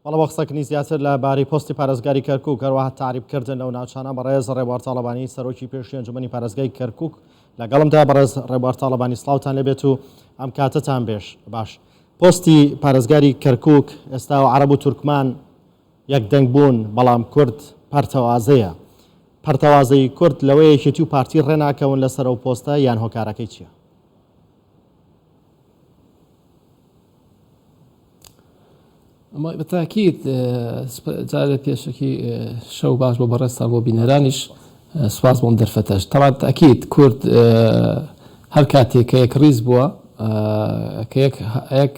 بەڵام بۆ قسەکردنی زیاتر لە باری پۆستی پارێزگاری کەرکووک هەروەها تعریبکردن لەو ناوچانە بەڕێز ڕێبوار تاڵەبانی سەرۆکی پێشووی ئەنجومەنی پارێزگای کەرکووک لەگەڵمدا بەڕێز ڕێبوار تاڵەبانی سڵاوتان لێبێت و ئەم کاتتان بێش باش. پۆستی پارێزگاری کەرکووک ئێستا و عەرەب و تورکمان یەکدەنگ بوون، بەڵام کورد پەرتەوازەیە. پەرتەوازەی کورد لەوەیە یەکێتی و پارتی ڕێناکەون لەسەر ئەو پۆستە یان هۆکارەکەی چییە؟ بەتاکید جارێ پێشکی شەو باش بۆ بەڕێستان بۆ بینەرانیش سواز بۆم دەرفەتەش. طبعا تاکید کورد هەر کاتێک کە یەک ڕیز بووە کە یەک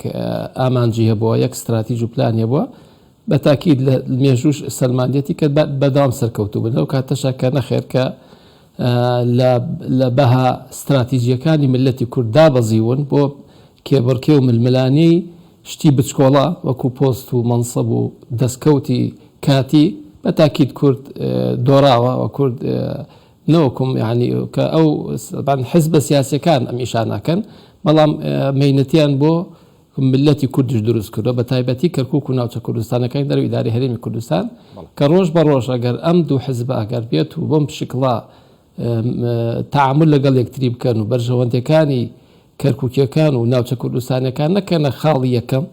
ئامانجی هەبووە، یەک استراتیژ و پلان هەبووە، بەتاکید لە مێژوش سەلمانیەتی کە بەداوام سەرکەوتوو بن. لەو کاتەشە کە نەخێر کە لە بەها استراتیژیەکانی ملەتی کورد دابەزیون بۆ کێبڕکێ و ململانی شتی بچکۆڵە وەکو پۆست و مەنسەب و دەستکەوتی کاتی بەتاکید کورد دۆڕاوە و کورد نەوەکم یعنی کە ئەو حزبە سیاسیەکان ئەم ئیشان ناکەن، بەڵام مەینەتیان بۆ ملەتی کوردیش دروست کردووە، بە تایبەتی کەرکووک و ناوچە کوردستانەکەی دەرەوەی ئیداری هەرێمی کوردستان کە ڕۆژ بە ڕۆژ ئەگەر ئەم دوو حزبە ئەگەر بێت و بۆم شکڵا تعامل لەگەڵ یەکتری بکەن و بەرژەوەندەکانی کەرکووکیەکان و ناوچە کوردستانەکان نەکەنە خاڵی یەکەم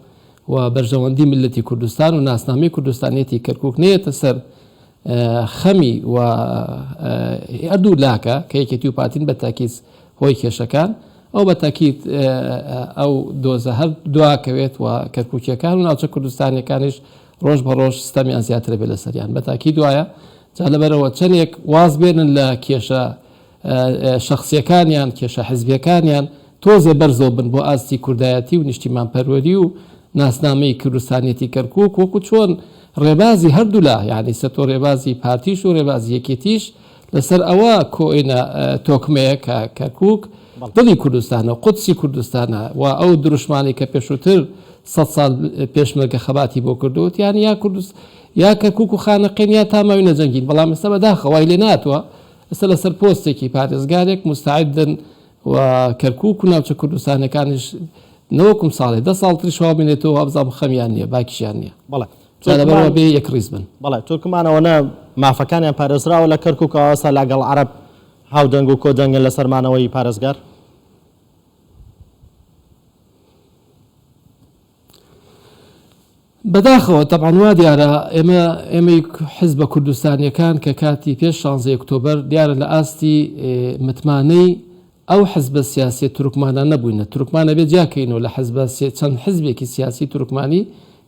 و بەرژەوەندی ملەتی کوردستان و ناسنامەی کوردستانێتی کەرکووک نێتە سەر خەمی و هەردوو لاکە کە یەکێتی و پارتین بەتاکید هۆی کێشەکان، ئەو بەتاکید ئەو دۆزە هەر دواکەوێت و کەرکووکیەکان و ناوچە کوردستانەکانیش ڕۆژ بە ڕۆژ ستەمیان زیاتر بێت لەسەریان. بەتاکید وایە جا لەبەرەوە چەندێک واز بێنن لە کێشە شخصیەکانیان، کێشە حزبیەکانیان تۆزێ بەرزەوە بن بۆ ئاستی کوردایەتی و نیشتیمان پەروەری و ناسنامەی کوردستانێتی کەرکووک وەکو چۆن ڕێبازی هەردوو لا یعنی سەتۆ ڕێبازی پارتیش و ڕێبازی یەکێتیش لەسەر ئەوە کۆئینە تۆکمەیە کە کەرکووک دڵی کوردستانە و قودسی کوردستانە و ئەو دروشمانی کە پێشووتر 100 ساڵ پێشمەرگە خەباتی بۆ کردووت یان یا کەرکووک و خانەقین یا تاماوی نەجەنگین، بەڵام ئێستا بەداخەوای لێ ناتوە ئێستا لەسەر پۆستێکی پارێزگارێک مستعدن و کەرکووک و ناوچە کوردستانەکانش نەوەکم ساڵێ 10 ساڵ تریشەوە بینێتەوە هەبزام خەمیان نییە باکیشیان نییە. بەڵێ لەبەرەوە بێ یەک ڕیز بن. بەڵێ تورکمانەوەنە مافەکانیان پارێزراوە لە کەرکووک ئەوەسا لەگەڵ عەرەب هاودەنگ و کۆدەنگن لە سەرمانەوەی پارێزگار. بەداخەوە تەبعاً وا دیارە ئێمەی حزبە کوردستانیەکان کە کاتی پێش 16 ئۆکتۆبەر دیارە لە ئاستی متمانەی ئەو حزبە سیاسی تورکمانە نەبووینە. تورکمانە بێت جاکەینەوە لە حزبە چەند حزبێکی سیاسی تورکمانی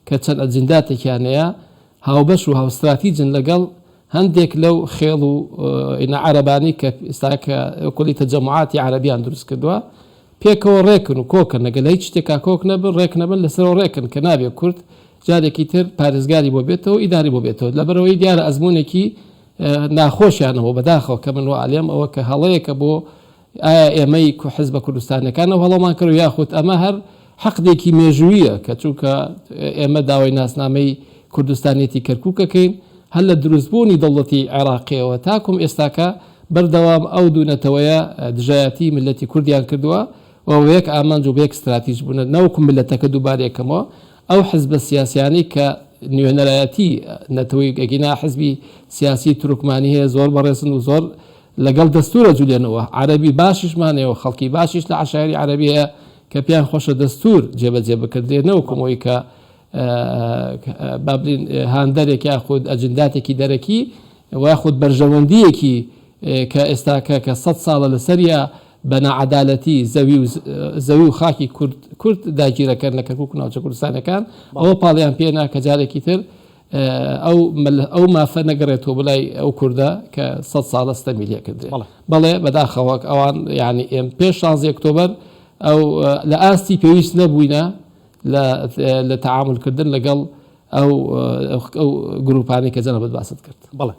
کە چەند ئەجنداتێکیانەیە هاوبەش و هاوستراتیجن لەگەڵ هەندێک لەو خێڵ و عەرەبانی کە ئێستاکە کۆلی تەجەموعاتی عەرەبیان دروست کردووە پێکەوە ڕێکن و کۆکن لەگەڵ هیچ شتێکا کۆک نەبن ڕێک نەبن لەسەرەوە ڕێکن کە نابێ کورد جارێکی تر پارێزگاری بۆ بێتەوە ئیداری بۆ بێتەوە. لەبەرەوەی دیارە ئەزمونێکی ناخۆشیانەوە بەداخەوە کە من وعلێم ئەوە کە هەڵەیەکە بۆ ئایا ئێمەی حزبە کوردستانەکانەوە هەڵەمان کرد یاخود ئەمە هەر حەقدێکی مێژوویە کە چووکە ئێمە داوای ناسنامەی کوردستانێتی کەرکووکەکەین هەر لە دروستبوونی دەوڵەتی عێراقیەوە تاکوم ئێستاکە بەردەوام ئەو دوونەتەوەیە دژایەتی ملەتی کوردیان کردووە و یەک ئامانج و بەیەک استراتیژ بوون نەوەکو ملەتەکە دووبارێکەمەوە ئەو حزبە سیاسیانی کە نوێنەرایەتی نەتەوەی ئەگینا حزبی سیاسی تورکمانی هەیە زۆر بەڕێزن و زۆر لەگەڵ دەستورە جوولێنەوە عەرەبی باشیشمانەوە خەڵکی باشیش لە عەشایری عەرەبی هەیە کە پێیان خۆشە دەستور جێبەجێ بکردێنەوە کۆمەوەی کە بابلین هاندەرێک یاخود ئەجنداتێکی دەرەکی ویاخود بەرژەوەندیەکی کە ئێستاکە کە 100 ساڵە لەسەریە بە نەعەدالەتی زەوی و خاکی کورد داگیرەکەن لە کەرکووک و ناوچە کوردستانەکان ئەوە پاڵیان پێنا کە جارێکی تر ئەو مافە نەگەڕێتەوە بڵای ئەو کووردە کە 100 ساڵە ستەمیلە کردێ. بەڵێ بەداخەوە ئەوان یعنی ئێم پێش 16 ئۆکتۆبەر ئەو لە ئاستی پێویست نەبووینە لە تەعاملکردن لەگەڵ ئەو گروپانی کە جەنەبەت باست کرد. بەڵێ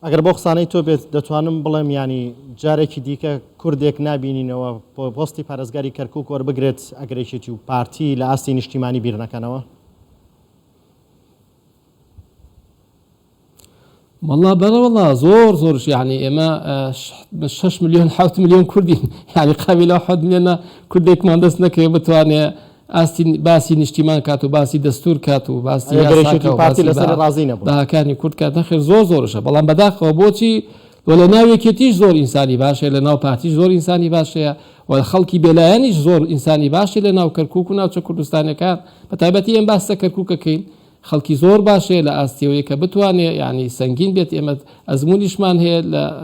ئەگەر بۆ قسانەی تۆ بێت دەتوانم بڵێم ینی جارێکی دیکە کوردێک نبینینەوە پۆستی پارێزگاری کەرکووک وەربگرێت ئەگەرێکێتی و پارتی لە ئاستی نیشتیمانی بیر نەکەنەوە؟ والله بەڵێ زۆرش یعنی ئێمە 6 ملیۆن 7 ملیۆن کوردین یعنی قابل 7 ملیۆنە کوردێکمان دەست نەکەوێت بتوانێت باسی نیشتیمان کات و باسی دەستور کات و باسی پارتی لەسەر ڕازی نەبوو باکانی کورد کات نەخێر زۆرشە بەڵام بەداخەوە بۆچی لە ناوێکێتیش زۆر ئینسانی باشەیە لە ناو پارتیش زۆر ئینسانی باشەیە و خەڵکی بێلایەنیش زۆر ئینسانی باشی لە ناو کەرکووک و ناوچە کوردستانەکان بە تایبەتی ئێمە باس لە کەرکووکەکەین خەڵکی زۆر باشەیە لە ئاستیەوەی کە بتوانێت یعنی سەنگین بێت ئێمە ئەزممویشمان هەیە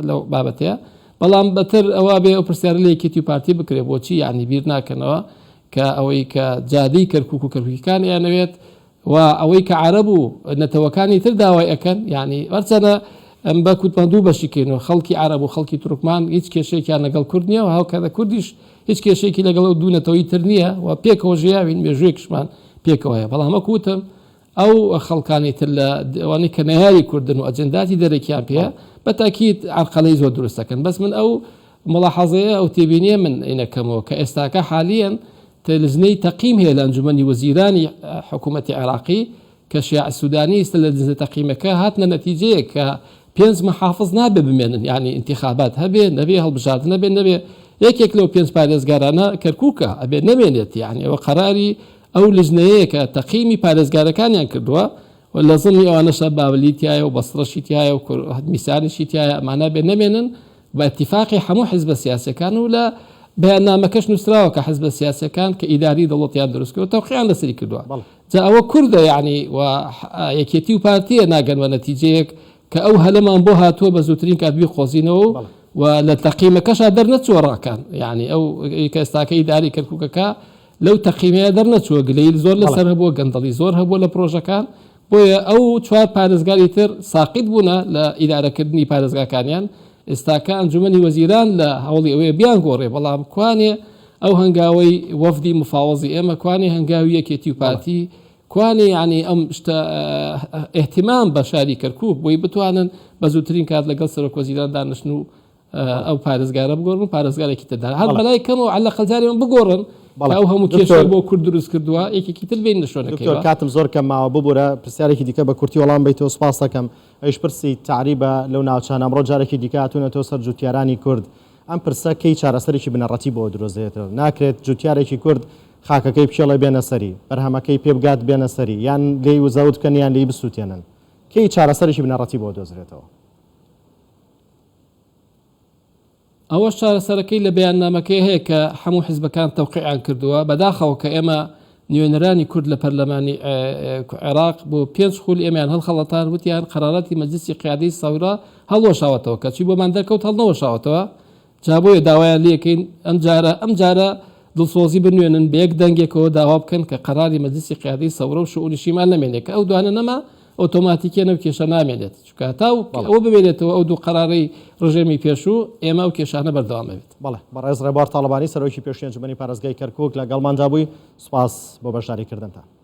لەو بابەتەیە بەڵام بەتر ئەوە بێ ئەو پرسیارە لە یەکێتی و پارتی بکرێت بۆچی یعنی بیر ناکەنەوە کە ئەوەی کە جادەی کەرکووک و کەرکووکیەکان یانەوێت و ئەوەی کە عەرەب و نەتەوەکانی تر داوای ئەەکەن یعنی وەرچەنە ئەم بە کوتمەندوو بەشیکەینەوە خەڵکی عەرەب و خەڵکی تورکمان هیچ کێشەیەکیان لەگەڵ کورد نییە و هاوکاتە کوردیش هیچ کێشەیەکی لەگەڵ و دوو نەتەوەی تر نییە و پێکەوە ژیاوین مێژوەیەکشمان پێکەوەیە بەڵام وەکوتم ئەو خەڵکانی تر لە ئەوانەی کە نەیاری کوردن و ئەجەنداتی دەرەکیان پێە بە تاکید عەرقەلەی زۆر دروستەکەن بەس من ئەو ملاحەزەیە ئەو تێبینیە من ئینەکەمەوە کە ئێستاکە حالیان تلزنەی تەقیم هەیە لە ئەنجومەنی وەزیرانی حکوومەتی عێراقی کە شیاع سوودانی ئێستا لە دزنە تەقیمەکە هاتنە نەتیجەیە کە 5 محافظ نابێ بمێنن یعنی انتخابات هەبێ نەبێ هەڵبژاردن نەبێ یەکێک لەو 5 پارێزگارانە کەرکووکە ئەبێ نەمێنێت یعنی ئەوە قەراری ئەو لژنەیە کە تەقیمی پارێزگارەکانیان کردووە و لە زڵمی ئەوانەشە بابلی تایە و بەسڕەشی تایە و میسانشی تایە ئەمانە بێ نەمێنن بە اتفاقی هەموو حیزبە سیاسەکان و لە بەیاننامەکەش نووسراوە کە حیزبە سیاسەکان کە ئیداری دەوڵەتیان دروستکەوە تەوقیعیان لەسەری کردووە جا ئەوە کوردە یعنی و یەکێتی و پارتیە ناگەنوە نەتیجەیەک کە ئەو هەلەمان بۆ هاتووە بە زووترین کاتبی خۆزینەوە و لە تەقیمەکەشا دەرنەچوە ڕاکان یعنی ئەو کە ئێستاکە ئیداری کەرکووکەکە لەو تەقیمەیە دەرنەچووە گلەیل زۆر لەسەر هەبووە گەندەڵی زۆر هەبووە لە پرۆژەکان بۆیە ئەو 4 پارێزگاری تر ساقیت بوونە لە ئیدارەکردنی پارێزگاکانیان ئێستاکە ئەنجومەنی وەزیران لە هەوڵی ئەوەیە بیان گۆڕێ بەڵام کوانێ ئەو هەنگاوی وەفدی مفاوەزی ئێمە کوانێ هەنگاوی یەکێتی و پارتی کوانێ ینی ئەم شتە احتیمام بە شاری کەرکووک بۆی بتوانن بە زووترین کات لەگەڵ سەرۆک وەزیران دانیشتن و ئەو پارێزگارە بگۆڕن پارێزگارێکی تردا هەر بەلای کەمەوە عەلە خەلجاریان بگۆڕن ئەو هەموو کێشە بۆ کورد دروست کردووە یەکێکی تر بین نشۆنەکەی کاتم زۆر کەماوە ببوورە پرسیارێکی دیکە بە کورتی وەڵام بیتەوە سپاس دەکەم ئەویش پرسی تعریبە لەو ناوچانە ئەمڕۆ جارێکی دیکە هاتوونەتەوە سەر جوتیارانی کورد ئەم پرسە کەی چارەسەرێکی بنەڕەتی بۆ درۆزێتەوە ناکرێت جوتیارێکی کورد خاکەکەی بچێڵێ بێنە سەری بەرهەمەکەی پێ بگات بێنە سەری یان لێی وزەوت بکەن یان لێی بسووتێنن کەی چارەسەرێکی بنەڕەتی بۆ دۆزرێتەوە ئەوە چارەسەرەکەی لە بەیاننامەکەی هەیە کە هەموو حیزبەکان تەوقیعیان کردووە بەداخەوە کە ئێمە نوێنەرانی کورد لە پەرلەمانی عێراق بۆ 5 خول ئێمەیان هەڵخەڵەتان وتیان قەرارەتی مەجلیسی قیادەی سەورە هەڵوەشاوەتەوە کەچی بۆمان دەرکەوت هەڵنەوەشاوەتەوە جا بۆیە داوایان لێکەین ئەم جارە دڵسۆزی بنوێنن بە یەک دەنگێکەوە داوا بکەن کە قەراری مەجلیسی قیادەی سەورە و شؤونیشیمان نامێنێت کە ئەو دوانە نەما ئۆتۆماتیکێنە و کێشە نامێنێت چکە تاو ئەوە ببێنێتەوە ئەو دوو قەرارەی ڕژێمی پێشوو ئێمە و کێشانە بەردەوامەوێت بەڵێ بەڕێز ڕێبوار تاڵەبانی سەرۆکی پێشووی ئەنجومەنی پارێزگای کەرکووک لەگەڵماندا بووی سوپاس بۆ بەشداریکردنتان